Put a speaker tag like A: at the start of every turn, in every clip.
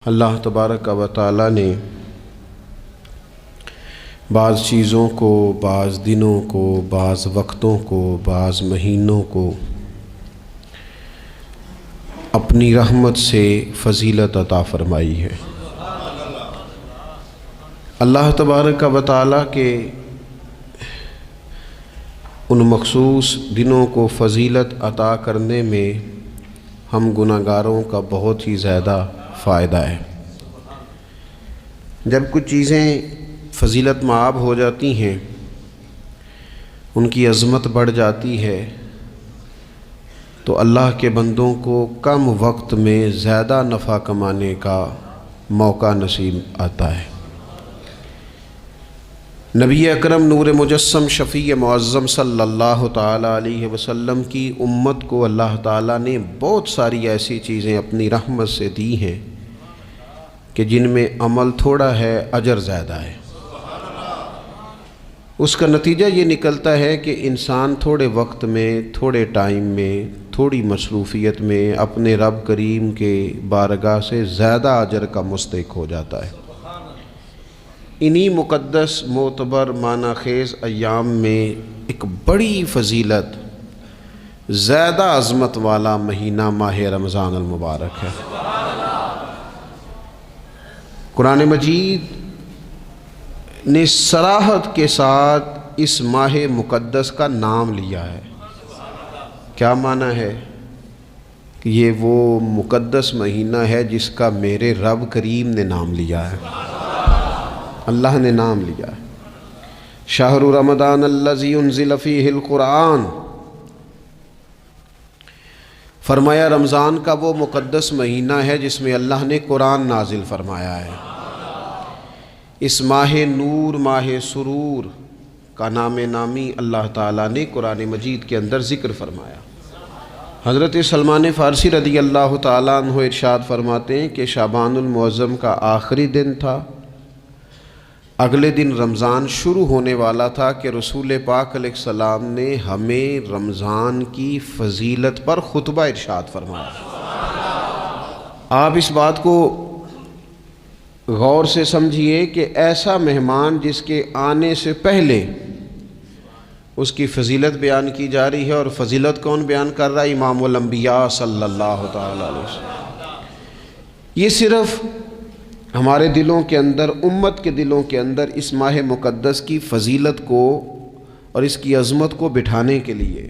A: اللہ تبارک و تعالی نے بعض چیزوں کو، بعض دنوں کو، بعض وقتوں کو، بعض مہینوں کو اپنی رحمت سے فضیلت عطا فرمائی ہے۔ اللہ تبارک و تعالی کے ان مخصوص دنوں کو فضیلت عطا کرنے میں ہم گناہگاروں کا بہت ہی زیادہ فائدہ ہے۔ جب کچھ چیزیں فضیلت مآب ہو جاتی ہیں، ان کی عظمت بڑھ جاتی ہے، تو اللہ کے بندوں کو کم وقت میں زیادہ نفع کمانے کا موقع نصیب آتا ہے۔ نبی اکرم نور مجسم شفیع معظم صلی اللہ تعالیٰ علیہ وسلم کی امت کو اللہ تعالیٰ نے بہت ساری ایسی چیزیں اپنی رحمت سے دی ہیں کہ جن میں عمل تھوڑا ہے، اجر زیادہ ہے۔ اس کا نتیجہ یہ نکلتا ہے کہ انسان تھوڑے وقت میں، تھوڑے ٹائم میں، تھوڑی مصروفیت میں اپنے رب کریم کے بارگاہ سے زیادہ اجر کا مستحق ہو جاتا ہے۔ انہی مقدس معتبر معنی خیز ایام میں ایک بڑی فضیلت، زیادہ عظمت والا مہینہ ماہ رمضان المبارک ہے۔ قرآن مجید نے صراحت کے ساتھ اس ماہ مقدس کا نام لیا ہے۔ کیا معنی ہے؟ کہ یہ وہ مقدس مہینہ ہے جس کا میرے رب کریم نے نام لیا ہے، اللہ نے نام لیا ہے۔ شہر رمضان الذی انزل فیہ القرآن، فرمایا رمضان کا وہ مقدس مہینہ ہے جس میں اللہ نے قرآن نازل فرمایا ہے۔ اس ماہ نور، ماہ سرور کا نام نامی اللہ تعالیٰ نے قرآن مجید کے اندر ذکر فرمایا۔ حضرت سلمان فارسی رضی اللہ تعالیٰ عنہ ارشاد فرماتے ہیں کہ شعبان المعظم کا آخری دن تھا، اگلے دن رمضان شروع ہونے والا تھا کہ رسول پاک علیہ السلام نے ہمیں رمضان کی فضیلت پر خطبہ ارشاد فرمایا۔ آپ اس بات کو غور سے سمجھیے کہ ایسا مہمان جس کے آنے سے پہلے اس کی فضیلت بیان کی جا رہی ہے، اور فضیلت کون بیان کر رہا ہے؟ امام الانبیاء صلی اللہ تعالی علیہ وسلم۔ یہ صرف ہمارے دلوں کے اندر، امت کے دلوں کے اندر اس ماہ مقدس کی فضیلت کو اور اس کی عظمت کو بٹھانے کے لیے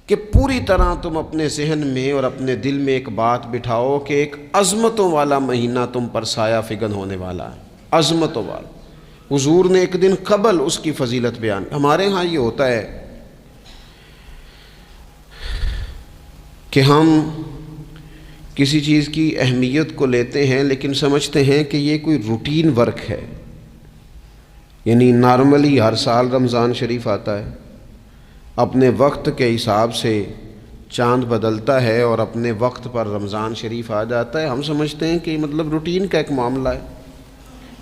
A: کہ پوری طرح تم اپنے ذہن میں اور اپنے دل میں ایک بات بٹھاؤ کہ ایک عظمتوں والا مہینہ تم پر سایہ فگن ہونے والا ہے، عظمتوں والا۔ حضور نے ایک دن قبل اس کی فضیلت بیان۔ ہمارے ہاں یہ ہوتا ہے کہ ہم کسی چیز کی اہمیت کو لیتے ہیں لیکن سمجھتے ہیں کہ یہ کوئی روٹین ورک ہے، یعنی نارملی ہر سال رمضان شریف آتا ہے، اپنے وقت کے حساب سے چاند بدلتا ہے اور اپنے وقت پر رمضان شریف آ جاتا ہے۔ ہم سمجھتے ہیں کہ یہ مطلب روٹین کا ایک معاملہ ہے،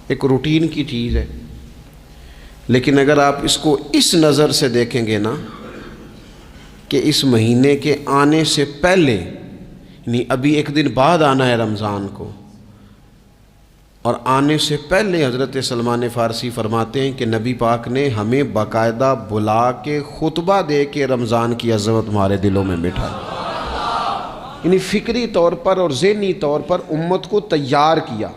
A: ایک روٹین کی چیز ہے۔ لیکن اگر آپ اس کو اس نظر سے دیکھیں گے نا کہ اس مہینے کے آنے سے پہلے، یعنی ابھی ایک دن بعد آنا ہے رمضان کو، اور آنے سے پہلے حضرت سلمان فارسی فرماتے ہیں کہ نبی پاک نے ہمیں باقاعدہ بلا کے خطبہ دے کے رمضان کی عظمت ہمارے دلوں میں بٹھا، یعنی فکری طور پر اور ذہنی طور پر امت کو تیار کیا۔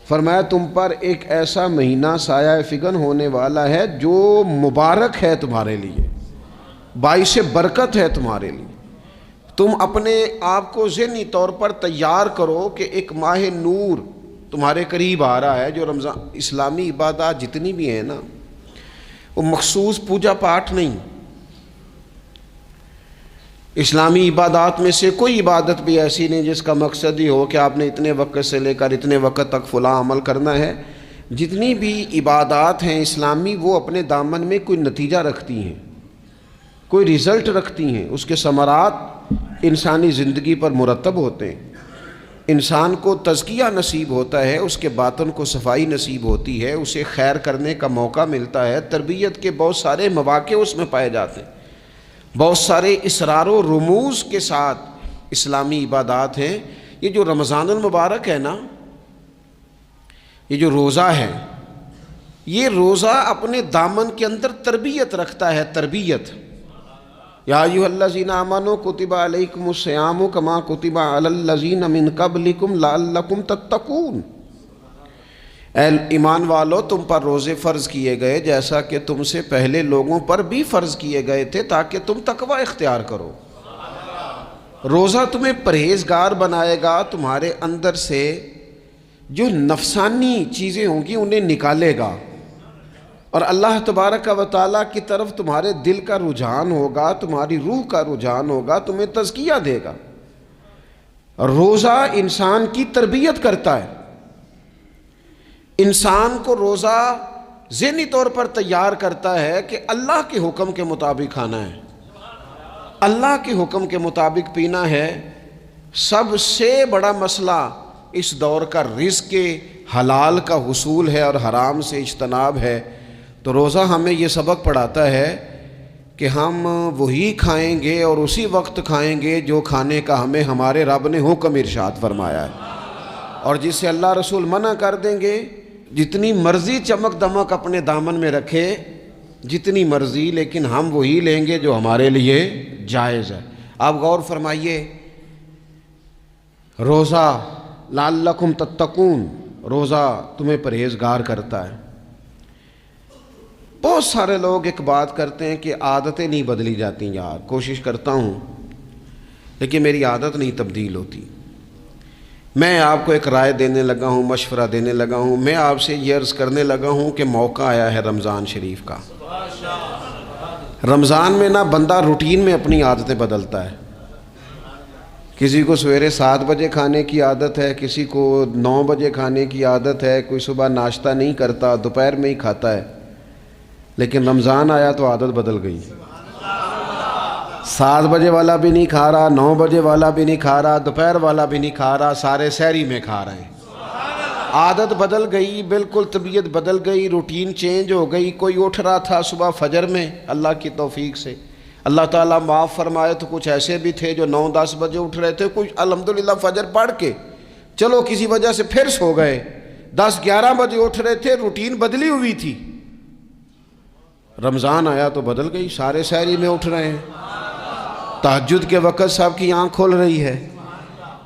A: فرمایا تم پر ایک ایسا مہینہ سایہ فگن ہونے والا ہے جو مبارک ہے تمہارے لیے، باعث برکت ہے تمہارے لیے۔ تم اپنے آپ کو ذہنی طور پر تیار کرو کہ ایک ماہ نور تمہارے قریب آ رہا ہے۔ جو رمضان، اسلامی عبادات جتنی بھی ہیں نا، وہ مخصوص پوجا پاٹ نہیں۔ اسلامی عبادات میں سے کوئی عبادت بھی ایسی نہیں جس کا مقصد یہ ہو کہ آپ نے اتنے وقت سے لے کر اتنے وقت تک فلاں عمل کرنا ہے۔ جتنی بھی عبادات ہیں اسلامی، وہ اپنے دامن میں کوئی نتیجہ رکھتی ہیں، کوئی رزلٹ رکھتی ہیں، اس کے ثمرات انسانی زندگی پر مرتب ہوتے ہیں۔ انسان کو تزکیہ نصیب ہوتا ہے، اس کے باطن کو صفائی نصیب ہوتی ہے، اسے خیر کرنے کا موقع ملتا ہے، تربیت کے بہت سارے مواقع اس میں پائے جاتے ہیں، بہت سارے اسرار و رموز کے ساتھ اسلامی عبادات ہیں یہ جو رمضان المبارک ہے نا، یہ جو روزہ ہے، یہ روزہ اپنے دامن کے اندر تربیت رکھتا ہے، تربیت۔ یا ایھا الذین آمنوا کتب علیکم الصیام کما کتب علی الذین من قبلکم لعلکم تتقون۔ اے ایمان والو، تم پر روزے فرض کیے گئے جیسا کہ تم سے پہلے لوگوں پر بھی فرض کیے گئے تھے تاکہ تم تقوی اختیار کرو۔ روزہ تمہیں پرہیزگار بنائے گا، تمہارے اندر سے جو نفسانی چیزیں ہوں گی انہیں نکالے گا، اور اللہ تبارک و تعالیٰ کی طرف تمہارے دل کا رجحان ہوگا، تمہاری روح کا رجحان ہوگا، تمہیں تزکیہ دے گا۔ روزہ انسان کی تربیت کرتا ہے، انسان کو روزہ ذہنی طور پر تیار کرتا ہے کہ اللہ کے حکم کے مطابق کھانا ہے، اللہ کے حکم کے مطابق پینا ہے۔ سب سے بڑا مسئلہ اس دور کا رزق کے حلال کا حصول ہے اور حرام سے اجتناب ہے۔ تو روزہ ہمیں یہ سبق پڑھاتا ہے کہ ہم وہی کھائیں گے اور اسی وقت کھائیں گے جو کھانے کا ہمیں ہمارے رب نے حکم ارشاد فرمایا ہے، اور جس سے اللہ رسول منع کر دیں گے جتنی مرضی چمک دمک اپنے دامن میں رکھے، جتنی مرضی، لیکن ہم وہی لیں گے جو ہمارے لیے جائز ہے۔ آپ غور فرمائیے، روزہ لعلکم تتقون، روزہ تمہیں پرہیزگار کرتا ہے۔ بہت سارے لوگ ایک بات کرتے ہیں کہ عادتیں نہیں بدلی جاتی، یار کوشش کرتا ہوں لیکن میری عادت نہیں تبدیل ہوتی۔ میں آپ کو ایک رائے دینے لگا ہوں، مشورہ دینے لگا ہوں، میں آپ سے یہ عرض کرنے لگا ہوں کہ موقع آیا ہے رمضان شریف کا۔ رمضان میں نا بندہ روٹین میں اپنی عادتیں بدلتا ہے۔ کسی کو سویرے 7 بجے کھانے کی عادت ہے، کسی کو 9 بجے کھانے کی عادت ہے، کوئی صبح ناشتہ نہیں کرتا، دوپہر میں ہی کھاتا ہے۔ لیکن رمضان آیا تو عادت بدل گئی، 7 بجے والا بھی نہیں کھا رہا، 9 بجے والا بھی نہیں کھا رہا، دوپہر والا بھی نہیں کھا رہا، سارے سحری میں کھا رہے ہیں۔ عادت بدل گئی، بالکل طبیعت بدل گئی، روٹین چینج ہو گئی۔ کوئی اٹھ رہا تھا صبح فجر میں، اللہ کی توفیق سے اللہ تعالیٰ معاف فرمائے تو کچھ ایسے بھی تھے جو 9-10 بجے اٹھ رہے تھے، کچھ الحمدللہ فجر پڑھ کے چلو کسی وجہ سے پھر سو گئے، 10-11 بجے اٹھ رہے تھے، روٹین بدلی ہوئی تھی۔ رمضان آیا تو بدل گئی، سارے سحری میں اٹھ رہے ہیں، تہجد کے وقت سب کی آنکھ کھول رہی ہے،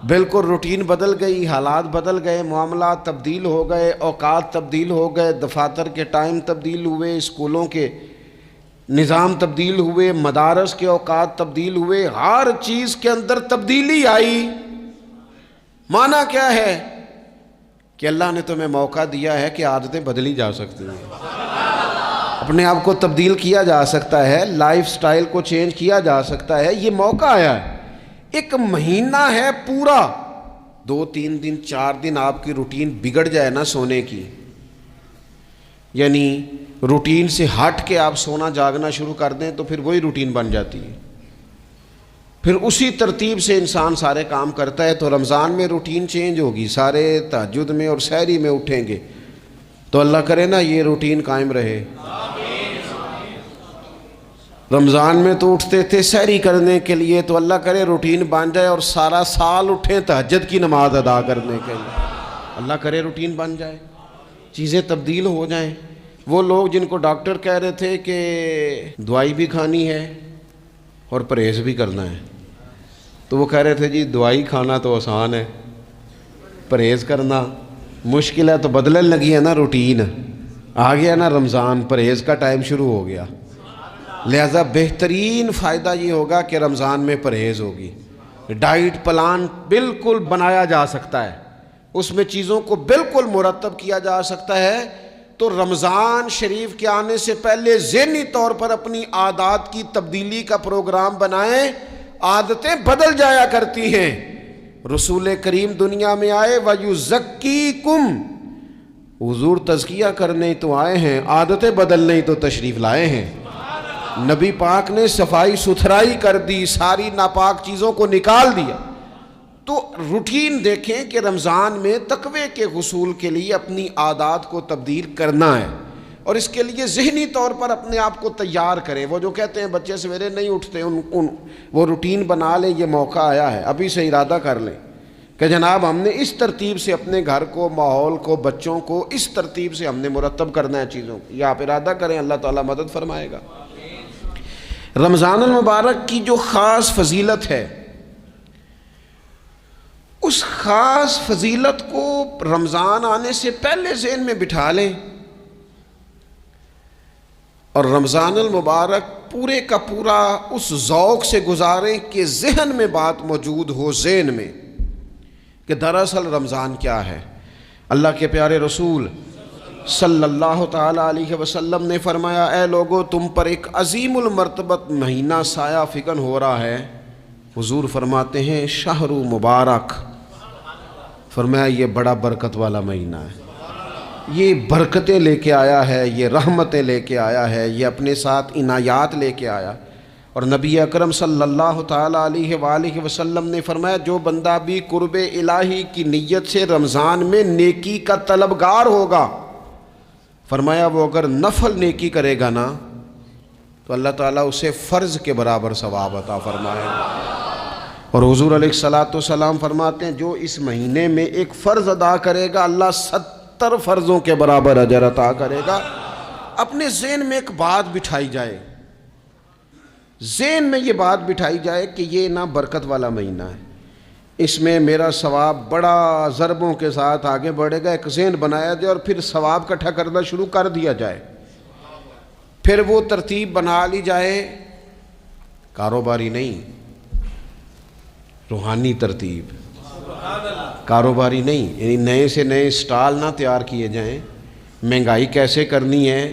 A: بالکل روٹین بدل گئی، حالات بدل گئے، معاملات تبدیل ہو گئے، اوقات تبدیل ہو گئے، دفاتر کے ٹائم تبدیل ہوئے، اسکولوں کے نظام تبدیل ہوئے، مدارس کے اوقات تبدیل ہوئے، ہر چیز کے اندر تبدیلی آئی۔ معنی کیا ہے کہ اللہ نے تمہیں موقع دیا ہے کہ عادتیں بدلی جا سکتی ہیں، اپنے آپ کو تبدیل کیا جا سکتا ہے، لائف سٹائل کو چینج کیا جا سکتا ہے۔ یہ موقع آیا ہے، ایک مہینہ ہے پورا، 2-3 دن 4 دن آپ کی روٹین بگڑ جائے نا سونے کی، یعنی روٹین سے ہٹ کے آپ سونا جاگنا شروع کر دیں تو پھر وہی روٹین بن جاتی ہے، پھر اسی ترتیب سے انسان سارے کام کرتا ہے۔ تو رمضان میں روٹین چینج ہوگی، سارے تہجد میں اور سحری میں اٹھیں گے، تو اللہ کرے نا یہ روٹین قائم رہے۔ رمضان میں تو اٹھتے تھے سحری کرنے کے لیے، تو اللہ کرے روٹین بن جائے اور سارا سال اٹھیں تہجد کی نماز ادا کرنے کے لیے، اللہ کرے روٹین بن جائے، چیزیں تبدیل ہو جائیں۔ وہ لوگ جن کو ڈاکٹر کہہ رہے تھے کہ دوائی بھی کھانی ہے اور پرہیز بھی کرنا ہے، تو وہ کہہ رہے تھے جی دوائی کھانا تو آسان ہے، پرہیز کرنا مشکل ہے، تو بدلنے لگی ہے نا روٹین، آ گیا نا رمضان، پرہیز کا ٹائم شروع ہو گیا۔ لہذا بہترین فائدہ یہ ہوگا کہ رمضان میں پرہیز ہوگی، ڈائٹ پلان بالکل بنایا جا سکتا ہے، اس میں چیزوں کو بالکل مرتب کیا جا سکتا ہے۔ تو رمضان شریف کے آنے سے پہلے ذہنی طور پر اپنی عادات کی تبدیلی کا پروگرام بنائیں، عادتیں بدل جایا کرتی ہیں۔ رسول کریم دنیا میں آئے وَيُزَكِّيكُمْ، حضور تزکیہ کرنے تو آئے ہیں، عادتیں بدلنے تو تشریف لائے ہیں۔ نبی پاک نے صفائی ستھرائی کر دی، ساری ناپاک چیزوں کو نکال دیا۔ تو روٹین دیکھیں کہ رمضان میں تقوی کے حصول کے لیے اپنی عادات کو تبدیل کرنا ہے، اور اس کے لیے ذہنی طور پر اپنے آپ کو تیار کریں۔ وہ جو کہتے ہیں بچے سویرے نہیں اٹھتے، وہ روٹین بنا لیں، یہ موقع آیا ہے، ابھی سے ارادہ کر لیں کہ جناب ہم نے اس ترتیب سے اپنے گھر کو، ماحول کو، بچوں کو اس ترتیب سے ہم نے مرتب کرنا ہے چیزوں کو. یا آپ ارادہ کریں، اللہ تعالیٰ مدد فرمائے گا. رمضان المبارک کی جو خاص فضیلت ہے، اس خاص فضیلت کو رمضان آنے سے پہلے ذہن میں بٹھا لیں، اور رمضان المبارک پورے کا پورا اس ذوق سے گزاریں کہ ذہن میں بات موجود ہو، ذہن میں، کہ دراصل رمضان کیا ہے. اللہ کے پیارے رسول صلی اللہ تعالیٰ علیہ وسلم نے فرمایا، اے لوگو، تم پر ایک عظیم المرتبت مہینہ سایہ فکن ہو رہا ہے. حضور فرماتے ہیں شہر مبارک، فرمایا یہ بڑا برکت والا مہینہ ہے، یہ برکتیں لے کے آیا ہے، یہ رحمتیں لے کے آیا ہے، یہ اپنے ساتھ عنایات لے کے آیا. اور نبی اکرم صلی اللہ تعالیٰ علیہ وآلہ وسلم نے فرمایا، جو بندہ بھی قرب الہی کی نیت سے رمضان میں نیکی کا طلبگار ہوگا، فرمایا وہ اگر نفل نیکی کرے گا نا تو اللہ تعالیٰ اسے فرض کے برابر ثواب عطا فرمائے گا. اور حضور علیہ الصلوۃ والسلام فرماتے ہیں، جو اس مہینے میں ایک فرض ادا کرے گا، اللہ 70 فرضوں کے برابر اجر عطا کرے گا. اپنے ذہن میں ایک بات بٹھائی جائے، ذہن میں یہ بات بٹھائی جائے کہ یہ نا برکت والا مہینہ ہے، اس میں میرا ثواب بڑا ضربوں کے ساتھ آگے بڑھے گا. ایک ذہن بنایا جائے اور پھر ثواب اکٹھا کرنا شروع کر دیا جائے. پھر وہ ترتیب بنا لی جائے، کاروباری نہیں، روحانی ترتیب، کاروباری نہیں. یعنی نئے سے نئے سٹال نہ تیار کیے جائیں، مہنگائی کیسے کرنی ہے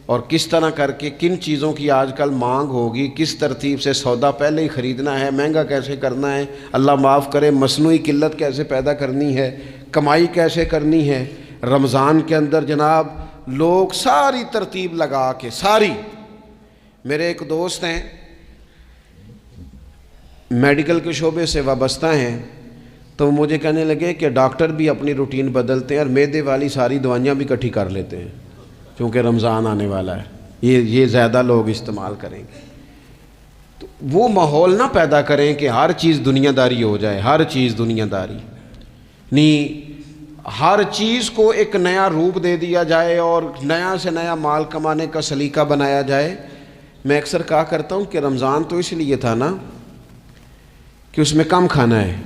A: اور کس طرح کر کے کن چیزوں کی آج کل مانگ ہوگی، کس ترتیب سے سودا پہلے ہی خریدنا ہے، مہنگا کیسے کرنا ہے، اللہ معاف کرے مصنوعی قلت کیسے پیدا کرنی ہے، کمائی کیسے کرنی ہے. رمضان کے اندر جناب لوگ ساری ترتیب لگا کے، ساری. میرے ایک دوست ہیں میڈیکل کے شعبے سے وابستہ ہیں، تو وہ مجھے کہنے لگے کہ ڈاکٹر بھی اپنی روٹین بدلتے ہیں اور معدے والی ساری دوائیاں بھی اکٹھی کر لیتے ہیں کیونکہ رمضان آنے والا ہے، یہ زیادہ لوگ استعمال کریں گے. تو وہ ماحول نہ پیدا کریں کہ ہر چیز دنیا داری ہو جائے، ہر چیز دنیا داری نہیں، ہر چیز کو ایک نیا روپ دے دیا جائے اور نیا سے نیا مال کمانے کا سلیقہ بنایا جائے. میں اکثر کہا کرتا ہوں کہ رمضان تو اس لیے تھا نا کہ اس میں کم کھانا ہے،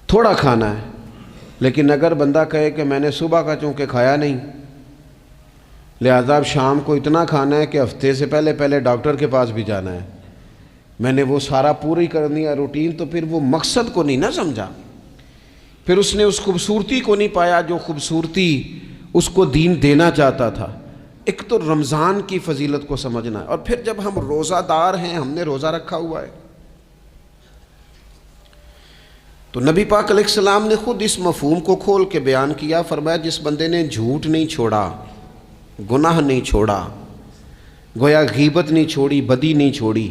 A: تھوڑا کھانا ہے. لیکن اگر بندہ کہے کہ میں نے صبح کا چونکہ کھایا نہیں، لہذا اب شام کو اتنا کھانا ہے کہ ہفتے سے پہلے ڈاکٹر کے پاس بھی جانا ہے، میں نے وہ سارا پوری کرنی ہے روٹین، تو پھر وہ مقصد کو نہیں نہ سمجھا، پھر اس نے اس خوبصورتی کو نہیں پایا جو خوبصورتی اس کو دین دینا چاہتا تھا. ایک تو رمضان کی فضیلت کو سمجھنا ہے، اور پھر جب ہم روزہ دار ہیں، ہم نے روزہ رکھا ہوا ہے، تو نبی پاک علیہ السلام نے خود اس مفہوم کو کھول کے بیان کیا. فرمایا جس بندے نے جھوٹ نہیں چھوڑا، گناہ نہیں چھوڑا، گویا غیبت نہیں چھوڑی، بدی نہیں چھوڑی،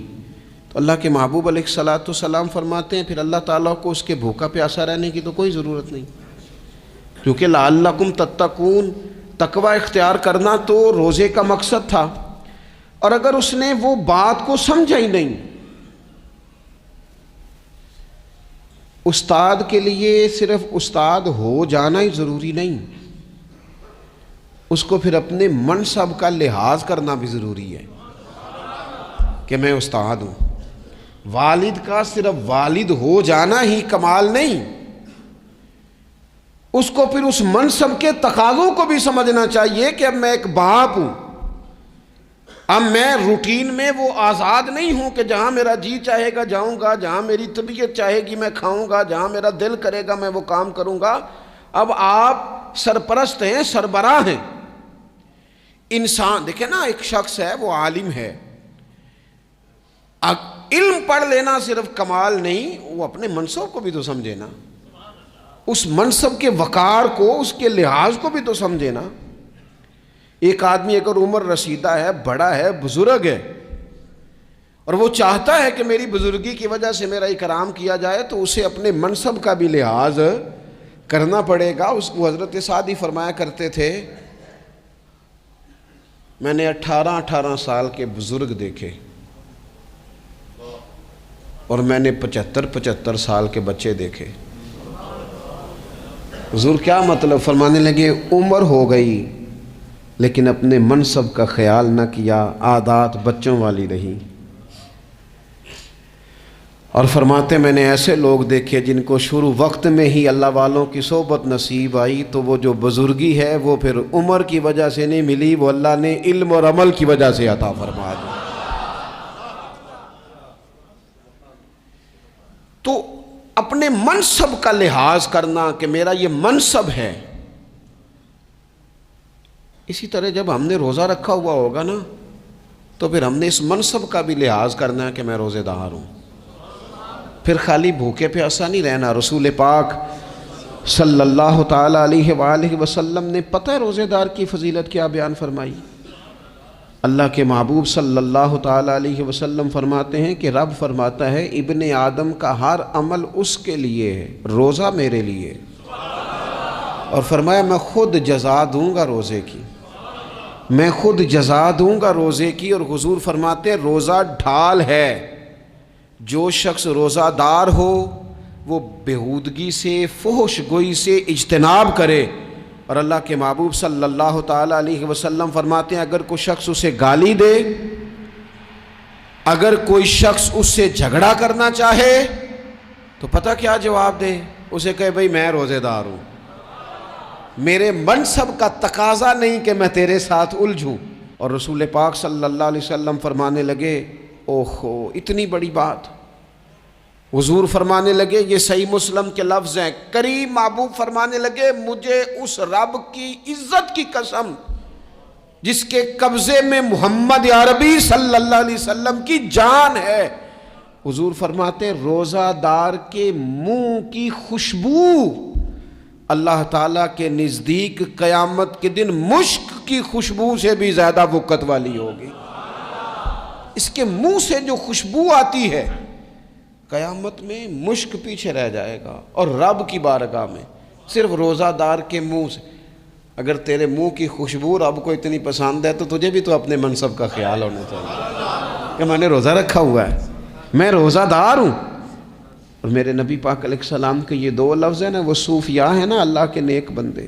A: تو اللہ کے محبوب علیہ الصلوۃ والسلام فرماتے ہیں پھر اللہ تعالیٰ کو اس کے بھوکا پیاسا رہنے کی تو کوئی ضرورت نہیں، کیونکہ لعلکم تتقون، تقوی اختیار کرنا تو روزے کا مقصد تھا. اور اگر اس نے وہ بات کو سمجھا ہی نہیں، استاد کے لیے صرف استاد ہو جانا ہی ضروری نہیں، اس کو پھر اپنے منصب کا لحاظ کرنا بھی ضروری ہے کہ میں استاد ہوں. والد کا صرف والد ہو جانا ہی کمال نہیں، اس کو پھر اس منصب کے تقاضوں کو بھی سمجھنا چاہیے کہ اب میں ایک باپ ہوں، اب میں روٹین میں وہ آزاد نہیں ہوں کہ جہاں میرا جی چاہے گا جاؤں گا، جہاں میری طبیعت چاہے گی میں کھاؤں گا، جہاں میرا دل کرے گا میں وہ کام کروں گا. اب آپ سرپرست ہیں، سربراہ ہیں. انسان دیکھیں نا، ایک شخص ہے وہ عالم ہے، علم پڑھ لینا صرف کمال نہیں، وہ اپنے منصب کو بھی تو سمجھے نا، اس منصب کے وقار کو، اس کے لحاظ کو بھی تو سمجھے نا. ایک آدمی اگر عمر رسیدہ ہے، بڑا ہے، بزرگ ہے، اور وہ چاہتا ہے کہ میری بزرگی کی وجہ سے میرا اکرام کیا جائے، تو اسے اپنے منصب کا بھی لحاظ کرنا پڑے گا. اس کو حضرت سعدی فرمایا کرتے تھے، میں نے 18 سال کے بزرگ دیکھے اور میں نے 75 سال کے بچے دیکھے. حضور کیا مطلب؟ فرمانے لگے عمر ہو گئی لیکن اپنے منصب کا خیال نہ کیا، عادات بچوں والی رہی۔ اور فرماتے میں نے ایسے لوگ دیکھے جن کو شروع وقت میں ہی اللہ والوں کی صحبت نصیب آئی، تو وہ جو بزرگی ہے وہ پھر عمر کی وجہ سے نہیں ملی، وہ اللہ نے علم اور عمل کی وجہ سے عطا فرما دی۔ تو اپنے منصب کا لحاظ کرنا کہ میرا یہ منصب ہے۔ اسی طرح جب ہم نے روزہ رکھا ہوا ہوگا نا تو پھر ہم نے اس منصب کا بھی لحاظ کرنا ہے کہ میں روزے دار ہوں۔ پھر خالی بھوکے پیاسا نہیں رہنا۔ رسول پاک صلی اللہ تعالی علیہ وآلہ وسلم نے پتہ ہے روزے دار کی فضیلت کیا بیان فرمائی؟ اللہ کے محبوب صلی اللہ تعالی علیہ وسلم فرماتے ہیں کہ رب فرماتا ہے ابن آدم کا ہر عمل اس کے لیے ہے، روزہ میرے لیے، اور فرمایا میں خود جزا دوں گا روزے کی، میں خود جزا دوں گا روزے کی۔ اور حضور فرماتے ہیں روزہ ڈھال ہے، جو شخص روزہ دار ہو وہ بےہودگی سے، فحش گوئی سے اجتناب کرے۔ اور اللہ کے محبوب صلی اللہ تعالی علیہ وسلم فرماتے ہیں اگر کوئی شخص اسے گالی دے، اگر کوئی شخص اس سے جھگڑا کرنا چاہے تو پتہ کیا جواب دے؟ اسے کہے بھئی میں روزے دار ہوں، میرے منصب کا تقاضا نہیں کہ میں تیرے ساتھ الجھوں۔ اور رسول پاک صلی اللہ علیہ وسلم فرمانے لگے اوہو اتنی بڑی بات۔ حضور فرمانے لگے، یہ صحیح مسلم کے لفظ ہیں، کریم محبوب فرمانے لگے مجھے اس رب کی عزت کی قسم جس کے قبضے میں محمد عربی صلی اللہ علیہ وسلم کی جان ہے، حضور فرماتے ہیں روزہ دار کے منہ کی خوشبو اللہ تعالیٰ کے نزدیک قیامت کے دن مشک کی خوشبو سے بھی زیادہ وقت والی ہوگی۔ اس کے منہ سے جو خوشبو آتی ہے قیامت میں مشک پیچھے رہ جائے گا، اور رب کی بارگاہ میں صرف روزہ دار کے منہ سے۔ اگر تیرے منہ کی خوشبو رب کو اتنی پسند ہے تو تجھے بھی تو اپنے منصب کا خیال ہونا چاہیے کہ میں نے روزہ رکھا ہوا ہے، میں روزہ دار ہوں۔ اور میرے نبی پاک علیہ السلام کے یہ دو لفظ ہیں نا، وہ صوفیاء ہیں نا اللہ کے نیک بندے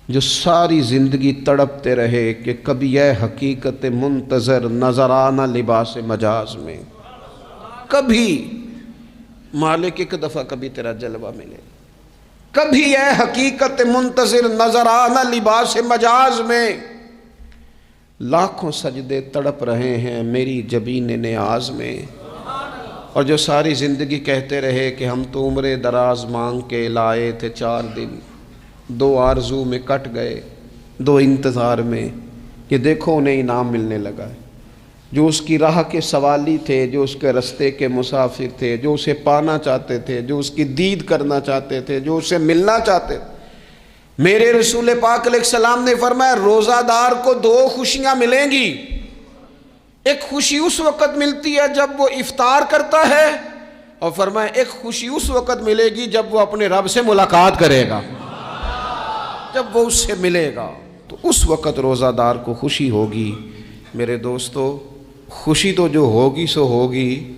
A: جو ساری زندگی تڑپتے رہے کہ کبھی اے حقیقت منتظر نظر آنا لباس مجاز میں، کبھی مالک ایک دفعہ کبھی تیرا جلوہ ملے، کبھی اے حقیقت منتظر نظر آنا لباس مجاز میں۔ لاکھوں سجدے تڑپ رہے ہیں میری جبین نیاز میں، اور جو ساری زندگی کہتے رہے کہ ہم تو عمر دراز مانگ کے لائے تھے 4 دن، 2 آرزو میں کٹ گئے، 2 انتظار میں، کہ دیکھو انہیں انعام ملنے لگا ہے۔ جو اس کی راہ کے سوالی تھے، جو اس کے رستے کے مسافر تھے، جو اسے پانا چاہتے تھے، جو اس کی دید کرنا چاہتے تھے، جو اسے ملنا چاہتے تھے، میرے رسول پاک علیہ السلام نے فرمایا روزہ دار کو 2 خوشیاں ملیں گی۔ ایک خوشی اس وقت ملتی ہے جب وہ افطار کرتا ہے، اور فرمایا ایک خوشی اس وقت ملے گی جب وہ اپنے رب سے ملاقات کرے گا، جب وہ اس سے ملے گا تو اس وقت روزہ دار کو خوشی ہوگی۔ میرے دوستو خوشی تو جو ہوگی سو ہوگی،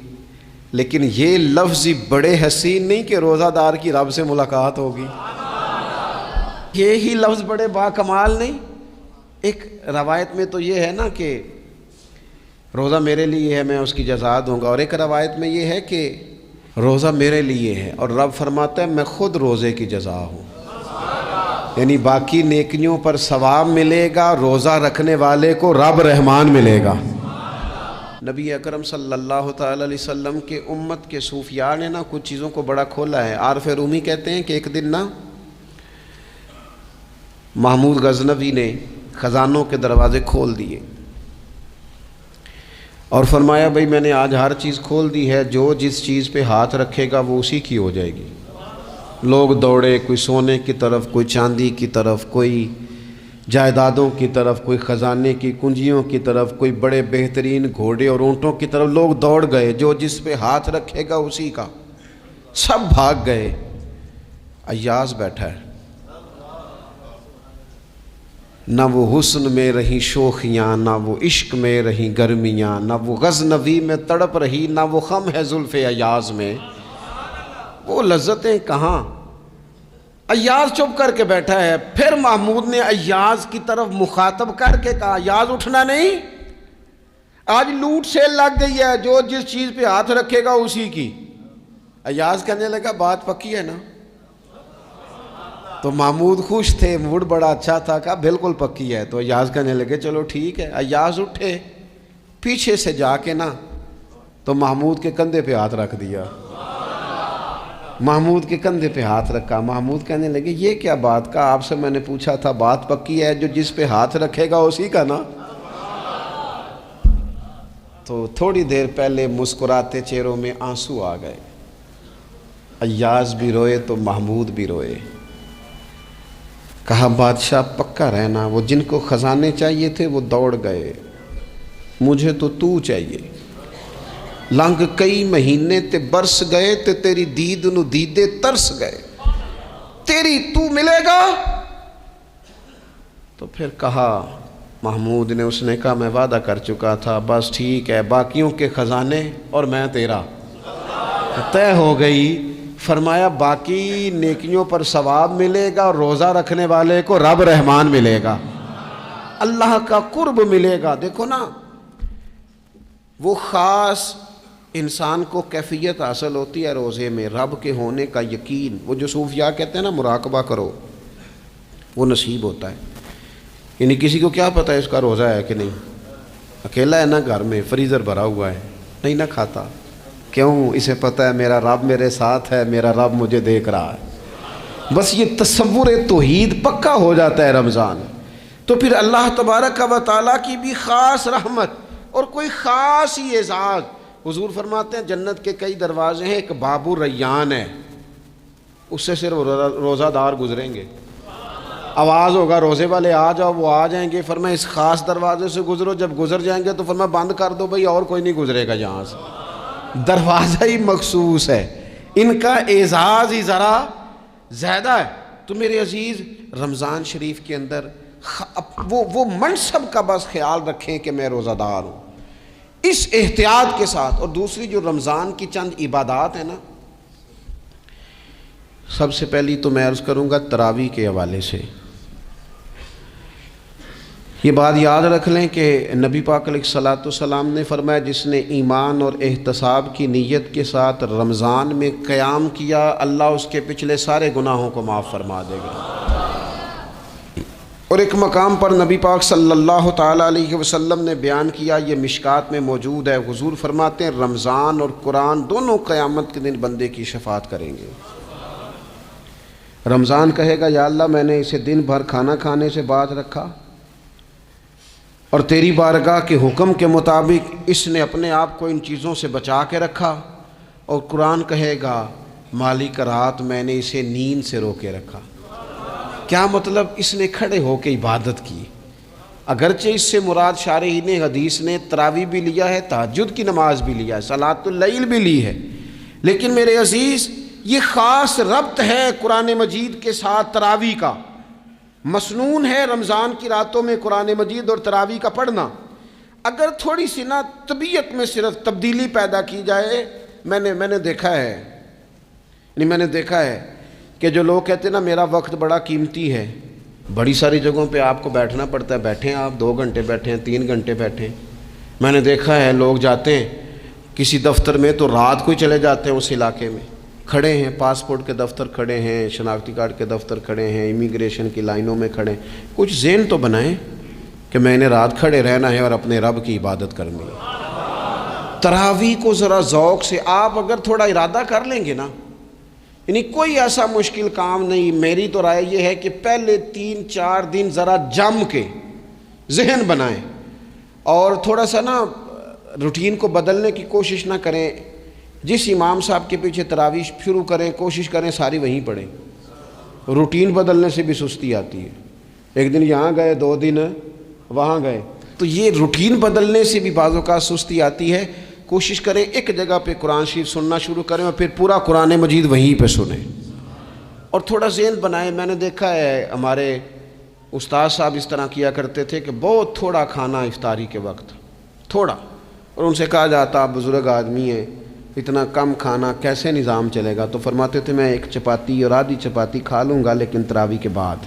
A: لیکن یہ لفظ بڑے حسین نہیں کہ روزہ دار کی رب سے ملاقات ہوگی، یہی لفظ بڑے باکمال نہیں۔ ایک روایت میں تو یہ ہے نا کہ روزہ میرے لیے ہے میں اس کی جزا دوں گا، اور ایک روایت میں یہ ہے کہ روزہ میرے لیے ہے اور رب فرماتا ہے میں خود روزے کی جزا ہوں، یعنی باقی نیکیوں پر ثواب ملے گا، روزہ رکھنے والے کو رب رحمان ملے گا۔ نبی اکرم صلی اللہ تعالی علیہ وسلم کے امت کے صوفیاء نے نا کچھ چیزوں کو بڑا کھولا ہے۔ عارف رومی کہتے ہیں کہ ایک دن نا محمود غزنوی نے خزانوں کے دروازے کھول دیے اور فرمایا بھئی میں نے آج ہر چیز کھول دی ہے، جو جس چیز پہ ہاتھ رکھے گا وہ اسی کی ہو جائے گی۔ لوگ دوڑے، کوئی سونے کی طرف، کوئی چاندی کی طرف، کوئی جائیدادوں کی طرف، کوئی خزانے کی کنجیوں کی طرف، کوئی بڑے بہترین گھوڑے اور اونٹوں کی طرف لوگ دوڑ گئے، جو جس پہ ہاتھ رکھے گا اسی کا۔ سب بھاگ گئے، ایاز بیٹھا ہے، نہ وہ حسن میں رہی شوخیاں، نہ وہ عشق میں رہی گرمیاں، نہ وہ غزنوی میں تڑپ رہی، نہ وہ خم ہے زلف ایاز میں۔ وہ لذتیں کہاں؟ ایاز چپ کر کے بیٹھا ہے. پھر محمود نے ایاز کی طرف مخاطب کر کے کہا ایاز اٹھنا نہیں, آج لوٹ سیل لگ گئی ہے, جو جس چیز پہ ہاتھ رکھے گا اسی کی. ایاز کہنے لگا بات پکی ہے نا؟ تو محمود خوش تھے, موڈ بڑا اچھا تھا, کہا بالکل پکی ہے. تو ایاز کہنے لگے چلو ٹھیک ہے. ایاز اٹھے, پیچھے سے جا کے نا تو محمود کے کندھے پہ ہاتھ رکھ دیا. محمود کے کندھے پہ ہاتھ رکھا. محمود کہنے لگے یہ کیا بات کا, آپ سے میں نے پوچھا تھا بات پکی ہے, جو جس پہ ہاتھ رکھے گا اسی کا نا. تو تھوڑی دیر پہلے مسکراتے چہروں میں آنسو آ گئے. ایاز بھی روئے تو محمود بھی روئے. کہا بادشاہ پکا رہنا, وہ جن کو خزانے چاہیے تھے وہ دوڑ گئے, مجھے تو چاہیے. لنگ کئی مہینے تے برس گئے تے تیری دید نو دیدے ترس گئے, تیری تو ملے گا. تو پھر کہا محمود نے, اس نے کہا میں وعدہ کر چکا تھا, بس ٹھیک ہے, باقیوں کے خزانے اور میں تیرا طے ہو گئی. فرمایا باقی نیکیوں پر ثواب ملے گا, اور روزہ رکھنے والے کو رب رحمان ملے گا, اللہ کا قرب ملے گا. دیکھو نا, وہ خاص انسان کو کیفیت حاصل ہوتی ہے روزے میں, رب کے ہونے کا یقین. وہ جو صوفیاء کہتے ہیں نا مراقبہ کرو, وہ نصیب ہوتا ہے. یعنی کسی کو کیا پتہ ہے اس کا روزہ ہے کہ نہیں, اکیلا ہے نا گھر میں, فریزر بھرا ہوا ہے, نہیں نہ کھاتا. کیوں؟ اسے پتہ ہے میرا رب میرے ساتھ ہے, میرا رب مجھے دیکھ رہا ہے. بس یہ تصور توحید پکا ہو جاتا ہے رمضان. تو پھر اللہ تبارک و تعالیٰ کی بھی خاص رحمت اور کوئی خاص ہی اعزاز. حضور فرماتے ہیں جنت کے کئی دروازے ہیں, ایک باب الریان ہے, اس سے صرف روزہ دار گزریں گے. آواز ہوگا روزے والے آ جاؤ, وہ آ جائیں گے. فرمایا اس خاص دروازے سے گزرو, جب گزر جائیں گے تو فرمایا بند کر دو بھائی, اور کوئی نہیں گزرے گا یہاں سے. دروازہ ہی مخصوص ہے, ان کا اعزاز ہی ذرا زیادہ ہے. تو میرے عزیز رمضان شریف کے اندر وہ منصب کا بس خیال رکھیں کہ میں روزہ دار ہوں, اس احتیاط کے ساتھ. اور دوسری جو رمضان کی چند عبادات ہیں نا, سب سے پہلی تو میں عرض کروں گا تراویح کے حوالے سے. یہ بات یاد رکھ لیں کہ نبی پاک علیہ الصلوۃ والسلام نے فرمایا جس نے ایمان اور احتساب کی نیت کے ساتھ رمضان میں قیام کیا, اللہ اس کے پچھلے سارے گناہوں کو معاف فرما دے گا. اور ایک مقام پر نبی پاک صلی اللہ تعالیٰ علیہ وسلم نے بیان کیا, یہ مشکات میں موجود ہے. حضور فرماتے ہیں رمضان اور قرآن دونوں قیامت کے دن بندے کی شفاعت کریں گے. رمضان کہے گا یا اللہ میں نے اسے دن بھر کھانا کھانے سے باز رکھا, اور تیری بارگاہ کے حکم کے مطابق اس نے اپنے آپ کو ان چیزوں سے بچا کے رکھا. اور قرآن کہے گا مالک رات میں نے اسے نیند سے روکے رکھا. کیا مطلب؟ اس نے کھڑے ہو کے عبادت کی. اگرچہ اس سے مراد شارحین حدیث نے تراویح بھی لیا ہے, تہجد کی نماز بھی لیا ہے, صلاۃ اللیل بھی لی ہے, لیکن میرے عزیز یہ خاص ربط ہے قرآن مجید کے ساتھ تراویح کا. مسنون ہے رمضان کی راتوں میں قرآن مجید اور تراویح کا پڑھنا. اگر تھوڑی سی نا طبیعت میں صرف تبدیلی پیدا کی جائے, میں نے دیکھا ہے کہ جو لوگ کہتے ہیں نا میرا وقت بڑا قیمتی ہے, بڑی ساری جگہوں پہ آپ کو بیٹھنا پڑتا ہے, بیٹھیں آپ 2 گھنٹے بیٹھیں, 3 گھنٹے بیٹھیں. میں نے دیکھا ہے لوگ جاتے ہیں کسی دفتر میں تو رات کو ہی چلے جاتے ہیں اس علاقے میں, کھڑے ہیں, پاسپورٹ کے دفتر کھڑے ہیں, شناختی کارڈ کے دفتر کھڑے ہیں, امیگریشن کی لائنوں میں کھڑے ہیں. کچھ ذہن تو بنائیں کہ میں نے رات کھڑے رہنا ہے اور اپنے رب کی عبادت کرنی ہے. تراویح کو ذرا ذوق سے آپ اگر تھوڑا ارادہ کر لیں گے نا, یعنی کوئی ایسا مشکل کام نہیں. میری تو رائے یہ ہے کہ پہلے 3-4 دن ذرا جم کے ذہن بنائیں, اور تھوڑا سا نا روٹین کو بدلنے کی کوشش نہ کریں. جس امام صاحب کے پیچھے تراویح شروع کریں, کوشش کریں ساری وہیں پڑھیں. روٹین بدلنے سے بھی سستی آتی ہے. ایک دن یہاں گئے, 2 دن وہاں گئے, تو یہ روٹین بدلنے سے بھی بعض اوقات سستی آتی ہے. کوشش کریں ایک جگہ پہ قرآن شریف سننا شروع کریں اور پھر پورا قرآن مجید وہیں پہ سنیں, اور تھوڑا ذہن بنائیں. میں نے دیکھا ہے ہمارے استاد صاحب اس طرح کیا کرتے تھے کہ بہت تھوڑا کھانا افطاری کے وقت, تھوڑا, اور ان سے کہا جاتا آپ بزرگ آدمی ہیں, اتنا کم کھانا کیسے نظام چلے گا؟ تو فرماتے تھے میں ایک چپاتی اور آدھی چپاتی کھا لوں گا لیکن تراویح کے بعد،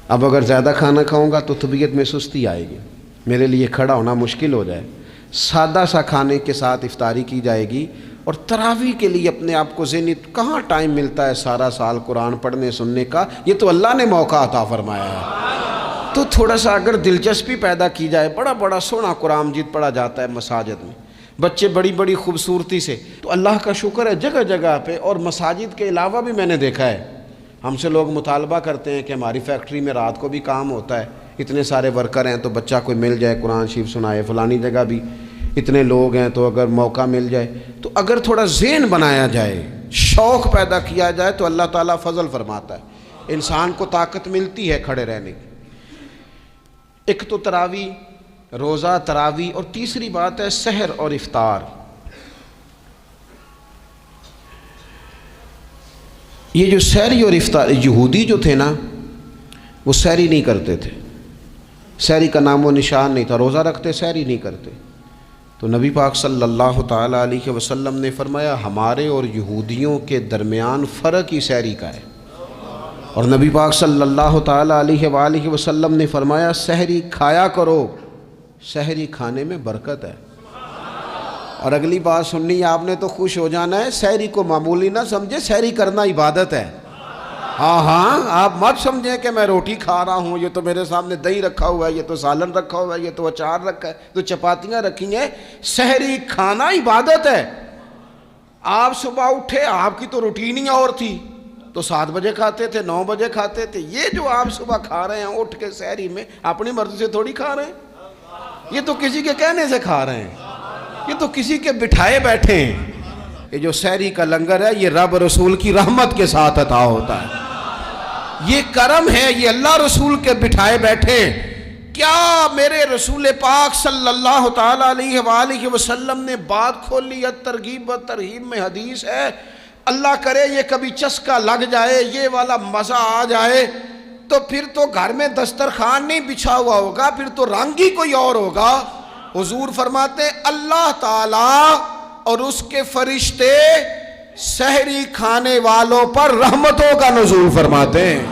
A: اب اگر زیادہ کھانا کھاؤں گا تو طبیعت میں سستی آئے گی، میرے لیے کھڑا ہونا مشکل ہو جائے، سادہ سا کھانے کے ساتھ افطاری کی جائے گی۔ اور تراویح کے لیے اپنے آپ کو ذہنی کہاں ٹائم ملتا ہے سارا سال قرآن پڑھنے سننے کا، یہ تو اللہ نے موقع عطا فرمایا ہے، تو تھوڑا سا اگر دلچسپی پیدا کی جائے، بڑا بڑا سونا قرآن مجید پڑھا جاتا ہے مساجد میں، بچے بڑی بڑی خوبصورتی سے، تو اللہ کا شکر ہے جگہ جگہ پہ۔ اور مساجد کے علاوہ بھی میں نے دیکھا ہے، ہم سے لوگ مطالبہ کرتے ہیں کہ ہماری فیکٹری میں رات کو بھی کام ہوتا ہے، اتنے سارے ورکر ہیں تو بچہ کوئی مل جائے قرآن شریف سنائے، فلانی جگہ بھی اتنے لوگ ہیں تو اگر موقع مل جائے، تو اگر تھوڑا ذہن بنایا جائے، شوق پیدا کیا جائے تو اللہ تعالیٰ فضل فرماتا ہے، انسان کو طاقت ملتی ہے کھڑے رہنے کی۔ ایک تو تراویح، روزہ، تراویح، اور تیسری بات ہے سحر اور افطار۔ یہ جو سحری اور افطار، یہودی جو تھے نا وہ سحری نہیں کرتے تھے، سحری کا نام و نشان نہیں تھا، روزہ رکھتے سحری نہیں کرتے، تو نبی پاک صلی اللہ تعالیٰ علیہ وسلم نے فرمایا ہمارے اور یہودیوں کے درمیان فرق ہی سحری کا ہے، اور نبی پاک صلی اللہ تعالیٰ علیہ وآلہ وسلم نے فرمایا سحری کھایا کرو، سحری کھانے میں برکت ہے۔ اور اگلی بات سننی ہے آپ نے تو خوش ہو جانا ہے، سحری کو معمولی نہ سمجھے، سحری کرنا عبادت ہے۔ ہاں آپ مت سمجھیں کہ میں روٹی کھا رہا ہوں، یہ تو میرے سامنے دہی رکھا ہوا ہے، یہ تو سالن رکھا ہوا ہے، یہ تو اچار رکھا ہے، تو چپاتیاں رکھی ہیں۔ سحری کھانا عبادت ہے۔ آپ صبح اٹھے، آپ کی تو روٹین ہی اور تھی، تو 7 بجے کھاتے تھے، 9 بجے کھاتے تھے، یہ جو آپ صبح کھا رہے ہیں اٹھ کے سحری میں، اپنی مرضی سے تھوڑی کھا رہے ہیں، یہ تو کسی کے کہنے سے کھا رہے ہیں، یہ تو کسی کے بٹھائے بیٹھے ہیں۔ یہ جو سحری کا لنگر ہے یہ رب رسول کی رحمت کے ساتھ عطا ہوتا ہے، یہ کرم ہے، یہ اللہ رسول کے بٹھائے بیٹھے۔ کیا میرے رسول پاک صلی اللہ تعالیٰ علیہ وآلہ وسلم نے بات کھولی ہے، ترغیب و ترہیب میں حدیث ہے، اللہ کرے یہ کبھی چسکا لگ جائے، یہ والا مزہ آ جائے، تو پھر تو گھر میں دسترخوان نہیں بچھا ہوا ہوگا، پھر تو رنگ ہی کوئی اور ہوگا۔ حضور فرماتے ہیں اللہ تعالیٰ اور اس کے فرشتے سحری کھانے والوں پر رحمتوں کا نزول فرماتے ہیں۔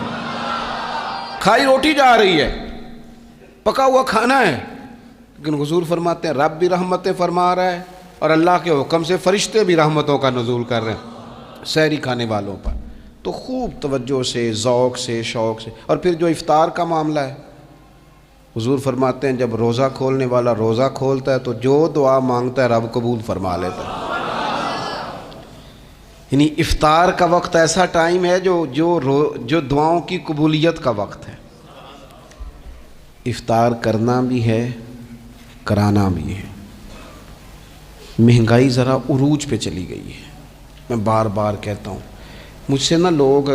A: کھائی روٹی جا رہی ہے، پکا ہوا کھانا ہے، لیکن حضور فرماتے ہیں رب بھی رحمتیں فرما رہا ہے اور اللہ کے حکم سے فرشتے بھی رحمتوں کا نزول کر رہے ہیں سحری کھانے والوں پر۔ تو خوب توجہ سے، ذوق سے، شوق سے۔ اور پھر جو افطار کا معاملہ ہے، حضور فرماتے ہیں جب روزہ کھولنے والا روزہ کھولتا ہے تو جو دعا مانگتا ہے رب قبول فرما لیتا ہے۔ یعنی افطار کا وقت ایسا ٹائم ہے جو دعاؤں کی قبولیت کا وقت ہے۔ افطار کرنا بھی ہے، کرانا بھی ہے۔ مہنگائی ذرا عروج پہ چلی گئی ہے، میں بار بار کہتا ہوں، مجھ سے نا لوگ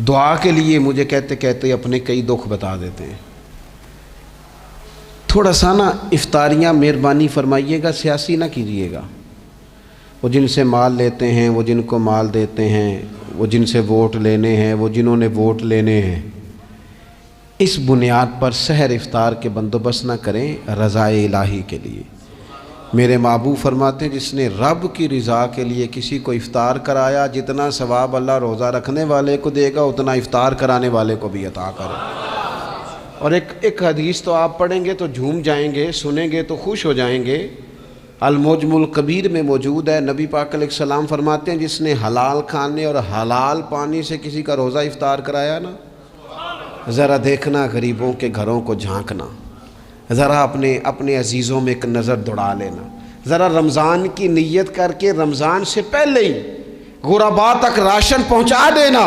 A: دعا کے لیے مجھے کہتے کہتے اپنے کئی دکھ بتا دیتے ہیں۔ تھوڑا سا نا افطاریاں مہربانی فرمائیے گا سیاسی نہ کیجیے گا۔ وہ جن سے مال لیتے ہیں، وہ جن کو مال دیتے ہیں، وہ جن سے ووٹ لینے ہیں، وہ جنہوں نے ووٹ لینے ہیں، اس بنیاد پر سحر افطار کے بندوبست نہ کریں رضائے الہی کے لیے۔ میرے محبوب فرماتے ہیں جس نے رب کی رضا کے لیے کسی کو افطار کرایا، جتنا ثواب اللہ روزہ رکھنے والے کو دے گا اتنا افطار کرانے والے کو بھی عطا کرے۔ اور ایک حدیث تو آپ پڑھیں گے تو جھوم جائیں گے، سنیں گے تو خوش ہو جائیں گے، المعجم الکبیر میں موجود ہے۔ نبی پاک علیہ السلام فرماتے ہیں جس نے حلال کھانے اور حلال پانی سے کسی کا روزہ افطار کرایا نا، ذرا دیکھنا غریبوں کے گھروں کو جھانکنا، ذرا اپنے عزیزوں میں ایک نظر دوڑا لینا، ذرا رمضان کی نیت کر کے رمضان سے پہلے ہی غرباء تک راشن پہنچا دینا،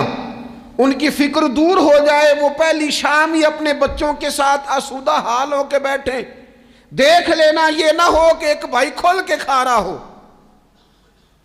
A: ان کی فکر دور ہو جائے، وہ پہلی شام ہی اپنے بچوں کے ساتھ آسودہ حال ہو کے بیٹھیں۔ دیکھ لینا یہ نہ ہو کہ ایک بھائی کھل کے کھا رہا ہو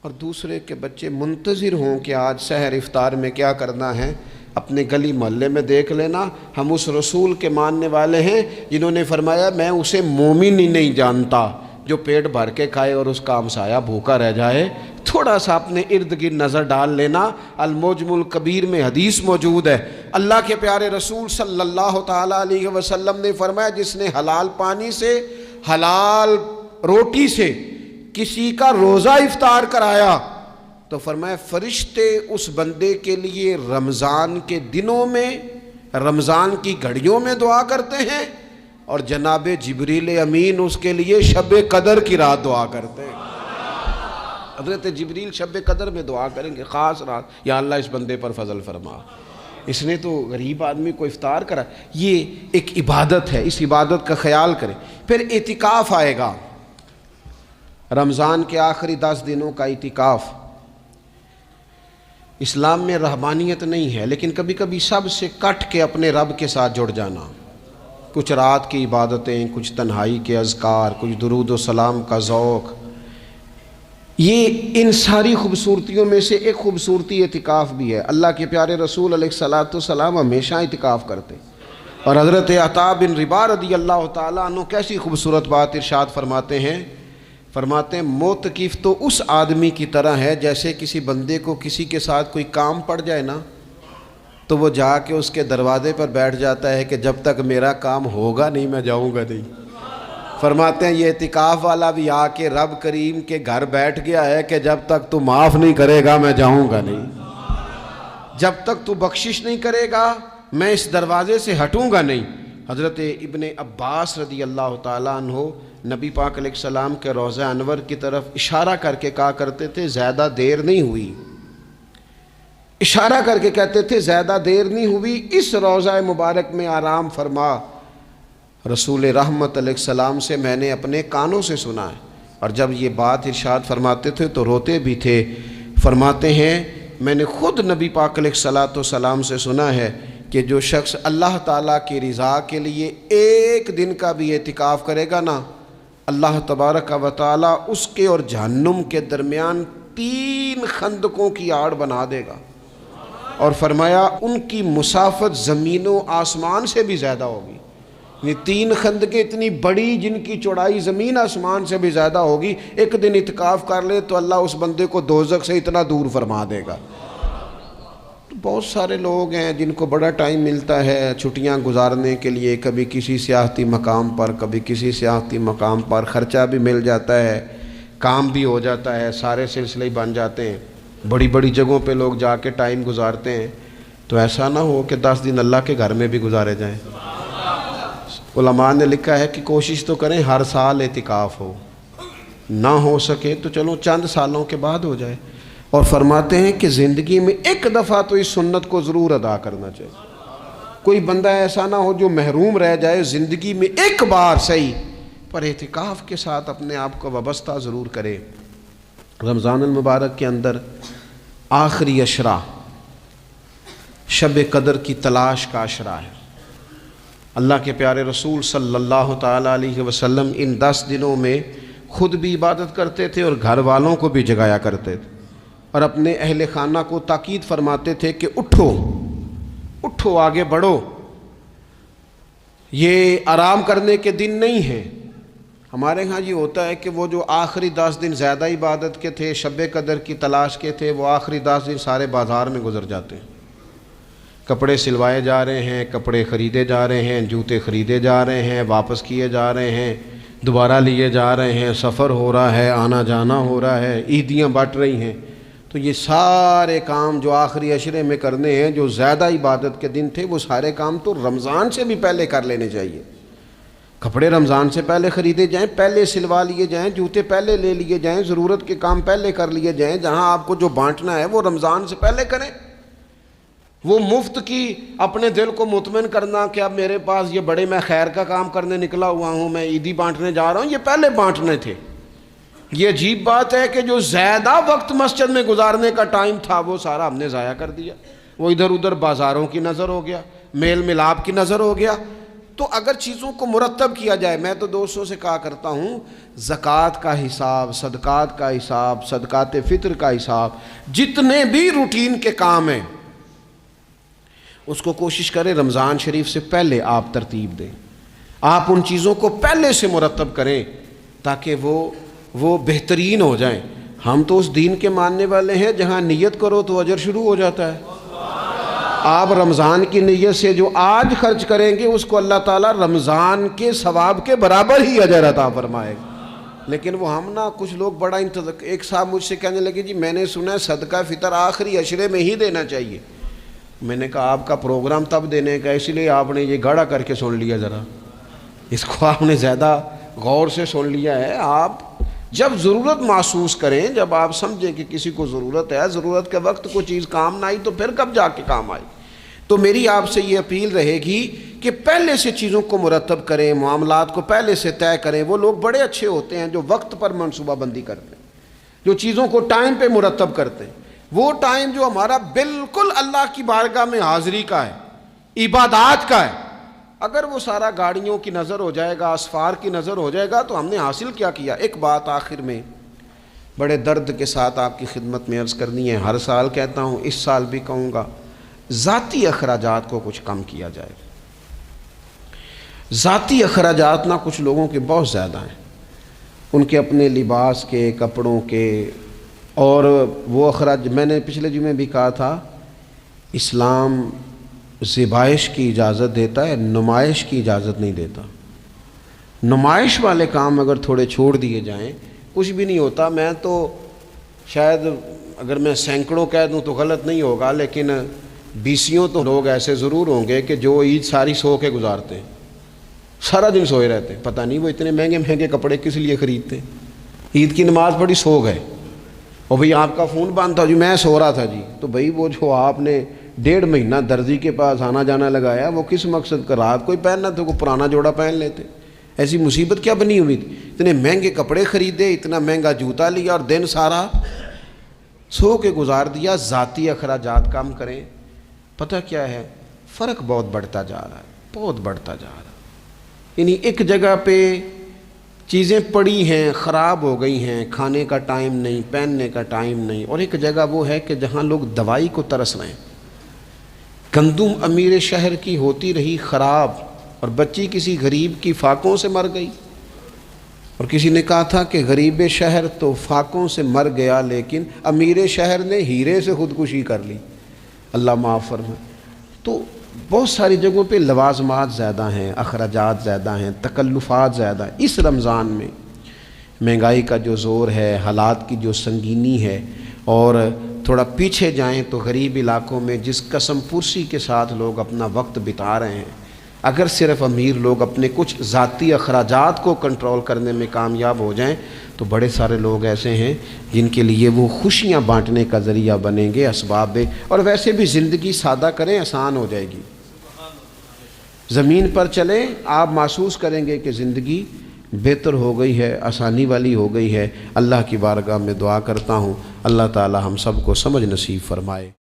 A: اور دوسرے کے بچے منتظر ہوں کہ آج سحر افطار میں کیا کرنا ہے۔ اپنے گلی محلے میں دیکھ لینا، ہم اس رسول کے ماننے والے ہیں جنہوں نے فرمایا میں اسے مومن ہی نہیں جانتا جو پیٹ بھر کے کھائے اور اس کا ہمسایہ بھوکا رہ جائے۔ تھوڑا سا اپنے ارد گرد نظر ڈال لینا۔ المعجم الکبیر میں حدیث موجود ہے، اللہ کے پیارے رسول صلی اللہ تعالیٰ علیہ وسلم نے فرمایا جس نے حلال پانی سے، حلال روٹی سے کسی کا روزہ افطار کرایا تو فرمایا فرشتے اس بندے کے لیے رمضان کے دنوں میں، رمضان کی گھڑیوں میں دعا کرتے ہیں، اور جناب جبریل امین اس کے لیے شب قدر کی رات دعا کرتے ہیں۔ حضرت جبریل شب قدر میں دعا کریں گے، خاص رات، یا اللہ اس بندے پر فضل فرما، اس نے تو غریب آدمی کو افطار کرا۔ یہ ایک عبادت ہے، اس عبادت کا خیال کریں۔ پھر اعتکاف آئے گا، رمضان کے آخری 10 دنوں کا اعتکاف۔ اسلام میں رہبانیت نہیں ہے، لیکن کبھی کبھی سب سے کٹ کے اپنے رب کے ساتھ جڑ جانا، کچھ رات کی عبادتیں، کچھ تنہائی کے اذکار، کچھ درود و سلام کا ذوق، یہ ان ساری خوبصورتیوں میں سے ایک خوبصورتی اعتکاف بھی ہے۔ اللہ کے پیارے رسول علیہ الصلاۃ والسلام ہمیشہ اعتکاف کرتے، اور حضرت عطا بن رباح رضی اللہ تعالیٰ عنہ کیسی خوبصورت بات ارشاد فرماتے ہیں، معتکف تو اس آدمی کی طرح ہے جیسے کسی بندے کو کسی کے ساتھ کوئی کام پڑ جائے نا تو وہ جا کے اس کے دروازے پر بیٹھ جاتا ہے کہ جب تک میرا کام ہوگا نہیں میں جاؤں گا نہیں۔ فرماتے ہیں یہ اعتکاف والا بھی آ کے رب کریم کے گھر بیٹھ گیا ہے کہ جب تک تو معاف نہیں کرے گا میں جاؤں گا نہیں، جب تک تو بخشش نہیں کرے گا میں اس دروازے سے ہٹوں گا نہیں۔ حضرت ابن عباس رضی اللہ تعالیٰ عنہ نبی پاک علیہ السلام کے روضہ انور کی طرف اشارہ کر کے کہا کرتے تھے زیادہ دیر نہیں ہوئی، اشارہ کر کے کہتے تھے زیادہ دیر نہیں ہوئی، اس روضہ مبارک میں آرام فرما۔ رسول رحمت علیہ السلام سے میں نے اپنے کانوں سے سنا ہے، اور جب یہ بات ارشاد فرماتے تھے تو روتے بھی تھے۔ فرماتے ہیں میں نے خود نبی پاک علیہ السلام سے سنا ہے کہ جو شخص اللہ تعالیٰ کی رضا کے لیے ایک دن کا بھی اعتکاف کرے گا نا، اللہ تبارک و تعالیٰ اس کے اور جہنم کے درمیان 3 خندقوں کی آڑ بنا دے گا، اور فرمایا ان کی مسافت زمین و آسمان سے بھی زیادہ ہوگی۔ یہ 3 خندقیں اتنی بڑی جن کی چوڑائی زمین آسمان سے بھی زیادہ ہوگی، ایک دن اعتکاف کر لے تو اللہ اس بندے کو دوزخ سے اتنا دور فرما دے گا۔ بہت سارے لوگ ہیں جن کو بڑا ٹائم ملتا ہے چھٹیاں گزارنے کے لیے، کبھی کسی سیاحتی مقام پر، کبھی کسی سیاحتی مقام پر، خرچہ بھی مل جاتا ہے، کام بھی ہو جاتا ہے، سارے سلسلے ہی بن جاتے ہیں، بڑی بڑی جگہوں پہ لوگ جا کے ٹائم گزارتے ہیں۔ تو ایسا نہ ہو کہ 10 دن اللہ کے گھر میں بھی گزارے جائیں۔ علماء نے لکھا ہے کہ کوشش تو کریں ہر سال اعتکاف ہو، نہ ہو سکے تو چلو چند سالوں کے بعد ہو جائے، اور فرماتے ہیں کہ زندگی میں ایک دفعہ تو اس سنت کو ضرور ادا کرنا چاہیے۔ کوئی بندہ ایسا نہ ہو جو محروم رہ جائے، زندگی میں ایک بار صحیح پر اعتکاف کے ساتھ اپنے آپ کو وابستہ ضرور کرے۔ رمضان المبارک کے اندر آخری عشرہ شب قدر کی تلاش کا عشرہ ہے۔ اللہ کے پیارے رسول صلی اللہ تعالیٰ علیہ وسلم ان 10 دنوں میں خود بھی عبادت کرتے تھے اور گھر والوں کو بھی جگایا کرتے تھے، اور اپنے اہل خانہ کو تاکید فرماتے تھے کہ اٹھو اٹھو، آگے بڑھو، یہ آرام کرنے کے دن نہیں ہیں۔ ہمارے ہاں یہ ہوتا ہے کہ وہ جو آخری 10 دن زیادہ عبادت کے تھے، شب قدر کی تلاش کے تھے، وہ آخری 10 دن سارے بازار میں گزر جاتے ہیں، کپڑے سلوائے جا رہے ہیں، کپڑے خریدے جا رہے ہیں، جوتے خریدے جا رہے ہیں، واپس کیے جا رہے ہیں، دوبارہ لیے جا رہے ہیں، سفر ہو رہا ہے، آنا جانا ہو رہا ہے، عیدیاں بٹ رہی ہیں۔ تو یہ سارے کام جو آخری عشرے میں کرنے ہیں، جو زیادہ عبادت کے دن تھے، وہ سارے کام تو رمضان سے بھی پہلے کر لینے چاہیے۔ کپڑے رمضان سے پہلے خریدے جائیں، پہلے سلوا لیے جائیں، جوتے پہلے لے لیے جائیں، ضرورت کے کام پہلے کر لیے جائیں۔ جہاں آپ کو جو بانٹنا ہے وہ رمضان سے پہلے کریں۔ وہ مفت کی اپنے دل کو مطمئن کرنا کہ اب میرے پاس یہ بڑے میں خیر کا کام کرنے نکلا ہوا ہوں، میں عیدی بانٹنے جا رہا ہوں، یہ پہلے بانٹنے تھے۔ یہ عجیب بات ہے کہ جو زیادہ وقت مسجد میں گزارنے کا ٹائم تھا وہ سارا ہم نے ضائع کر دیا، وہ ادھر ادھر بازاروں کی نظر ہو گیا، میل ملاپ کی نظر ہو گیا۔ تو اگر چیزوں کو مرتب کیا جائے، میں تو دوستوں سے کہا کرتا ہوں زکوٰۃ کا حساب، صدقات کا حساب، صدقات فطر کا حساب، جتنے بھی روٹین کے کام ہیں اس کو کوشش کریں رمضان شریف سے پہلے آپ ترتیب دیں، آپ ان چیزوں کو پہلے سے مرتب کریں تاکہ وہ بہترین ہو جائیں۔ ہم تو اس دین کے ماننے والے ہیں جہاں نیت کرو تو اجر شروع ہو جاتا ہے۔ آپ رمضان کی نیت سے جو آج خرچ کریں گے اس کو اللہ تعالیٰ رمضان کے ثواب کے برابر ہی اجر عطا فرمائے گا۔ لیکن وہ ہم نا کچھ لوگ بڑا ایک صاحب مجھ سے کہنے لگے جی میں نے سنا ہے صدقہ فطر آخری عشرے میں ہی دینا چاہیے. میں نے کہا آپ کا پروگرام تب دینے کا اس لیے آپ نے یہ گاڑا کر کے سن لیا, ذرا اس کو آپ نے زیادہ غور سے سن لیا ہے. آپ جب ضرورت محسوس کریں, جب آپ سمجھیں کہ کسی کو ضرورت ہے, ضرورت کے وقت کوئی چیز کام نہ آئی تو پھر کب جا کے کام آئی. تو میری آپ سے یہ اپیل رہے گی کہ پہلے سے چیزوں کو مرتب کریں, معاملات کو پہلے سے طے کریں. وہ لوگ بڑے اچھے ہوتے ہیں جو وقت پر منصوبہ بندی کرتے ہیں, جو چیزوں کو ٹائم پہ مرتب کرتے ہیں. وہ ٹائم جو ہمارا بالکل اللہ کی بارگاہ میں حاضری کا ہے, عبادات کا ہے, اگر وہ سارا گاڑیوں کی نظر ہو جائے گا, اسفار کی نظر ہو جائے گا, تو ہم نے حاصل کیا کیا. ایک بات آخر میں بڑے درد کے ساتھ آپ کی خدمت میں عرض کرنی ہے, ہر سال کہتا ہوں, اس سال بھی کہوں گا, ذاتی اخراجات کو کچھ کم کیا جائے. ذاتی اخراجات نہ کچھ لوگوں کے بہت زیادہ ہیں, ان کے اپنے لباس کے, کپڑوں کے, اور وہ اخراج. میں نے پچھلے جمعے بھی کہا تھا, اسلام ذبائش کی اجازت دیتا ہے, نمائش کی اجازت نہیں دیتا. نمائش والے کام اگر تھوڑے چھوڑ دیے جائیں کچھ بھی نہیں ہوتا. میں تو شاید اگر میں سینکڑوں کہہ دوں تو غلط نہیں ہوگا, لیکن بیسیوں تو لوگ ایسے ضرور ہوں گے کہ جو عید ساری سو کے گزارتے ہیں, سارا دن سوئے رہتے ہیں. پتہ نہیں وہ اتنے مہنگے مہنگے کپڑے کس لیے خریدتے ہیں. عید کی نماز پڑھی, سو گئے, اور بھئی آپ کا فون بند تھا جی, میں سو رہا تھا جی. تو بھئی وہ جو آپ نے 1.5 مہینہ درزی کے پاس آنا جانا لگایا, وہ کس مقصد کا؟ رات کوئی پہننا تھا, کوئی پرانا جوڑا پہن لیتے. ایسی مصیبت کیا بنی ہوئی تھی؟ اتنے مہنگے کپڑے خریدے, اتنا مہنگا جوتا لیا, اور دن سارا سو کے گزار دیا. ذاتی اخراجات کم کریں. پتہ کیا ہے, فرق بہت بڑھتا جا رہا ہے, بہت بڑھتا جا رہا ہے. یعنی ایک جگہ پہ چیزیں پڑی ہیں, خراب ہو گئی ہیں, کھانے کا ٹائم نہیں, پہننے کا ٹائم نہیں, اور ایک جگہ وہ ہے کہ جہاں لوگ دوائی کو ترس رہے ہیں. گندم امیر شہر کی ہوتی رہی خراب, اور بچی کسی غریب کی فاقوں سے مر گئی. اور کسی نے کہا تھا کہ غریب شہر تو فاقوں سے مر گیا, لیکن امیر شہر نے ہیرے سے خودکشی کر لی. اللہ معاف فرمائے. تو بہت ساری جگہوں پہ لوازمات زیادہ ہیں, اخراجات زیادہ ہیں, تکلفات زیادہ ہیں. اس رمضان میں مہنگائی کا جو زور ہے, حالات کی جو سنگینی ہے, اور تھوڑا پیچھے جائیں تو غریب علاقوں میں جس قسم پرسی کے ساتھ لوگ اپنا وقت بتا رہے ہیں, اگر صرف امیر لوگ اپنے کچھ ذاتی اخراجات کو کنٹرول کرنے میں کامیاب ہو جائیں تو بڑے سارے لوگ ایسے ہیں جن کے لیے وہ خوشیاں بانٹنے کا ذریعہ بنیں گے, اسباب. اور ویسے بھی زندگی سادہ کریں, آسان ہو جائے گی. زمین پر چلیں, آپ محسوس کریں گے کہ زندگی بہتر ہو گئی ہے, آسانی والی ہو گئی ہے. اللہ کی بارگاہ میں دعا کرتا ہوں اللہ تعالی ہم سب کو سمجھ نصیب فرمائے.